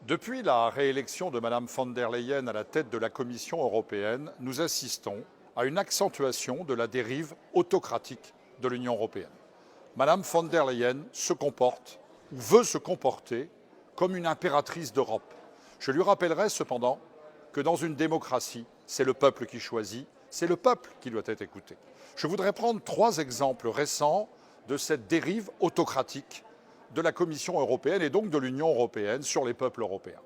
Depuis la réélection de Mme von der Leyen à la tête de la Commission européenne, nous assistons à une accentuation de la dérive autocratique de l'Union européenne. Mme von der Leyen se comporte ou veut se comporter comme une impératrice d'Europe. Je lui rappellerai cependant que dans une démocratie, c'est le peuple qui choisit, c'est le peuple qui doit être écouté. Je voudrais prendre 3 exemples récents de cette dérive autocratique de la Commission européenne et donc de l'Union européenne sur les peuples européens.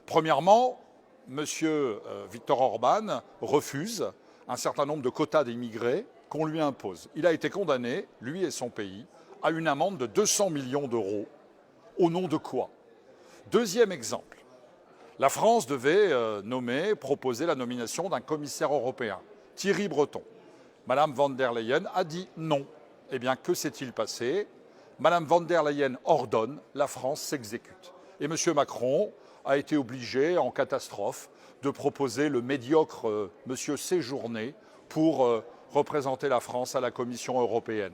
Premièrement, M. Viktor Orban refuse un certain nombre de quotas d'immigrés qu'on lui impose. Il a été condamné, lui et son pays, à une amende de 200 millions d'euros. Au nom de quoi? Deuxième exemple, la France devait proposer la nomination d'un commissaire européen, Thierry Breton. Madame von der Leyen a dit non. Eh bien, que s'est-il passé? Madame von der Leyen ordonne, la France s'exécute. Et M. Macron a été obligé, en catastrophe, de proposer le médiocre M. Séjourné pour représenter la France à la Commission européenne.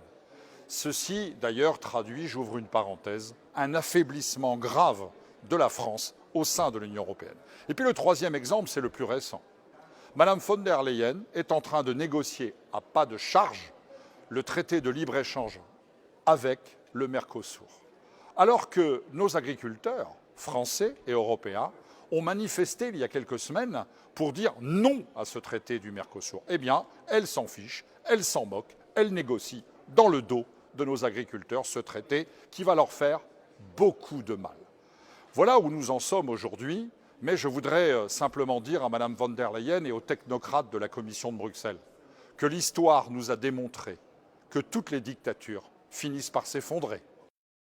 Ceci, d'ailleurs, traduit, j'ouvre une parenthèse, un affaiblissement grave de la France au sein de l'Union européenne. Et puis le troisième exemple, c'est le plus récent. Madame von der Leyen est en train de négocier à pas de charge le traité de libre-échange avec le Mercosur. Alors que nos agriculteurs, français et européens, ont manifesté il y a quelques semaines pour dire non à ce traité du Mercosur. Eh bien, elle s'en fiche, elle s'en moque, elle négocie dans le dos de nos agriculteurs ce traité qui va leur faire beaucoup de mal. Voilà où nous en sommes aujourd'hui, mais je voudrais simplement dire à Mme von der Leyen et aux technocrates de la Commission de Bruxelles que l'histoire nous a démontré que toutes les dictatures finissent par s'effondrer.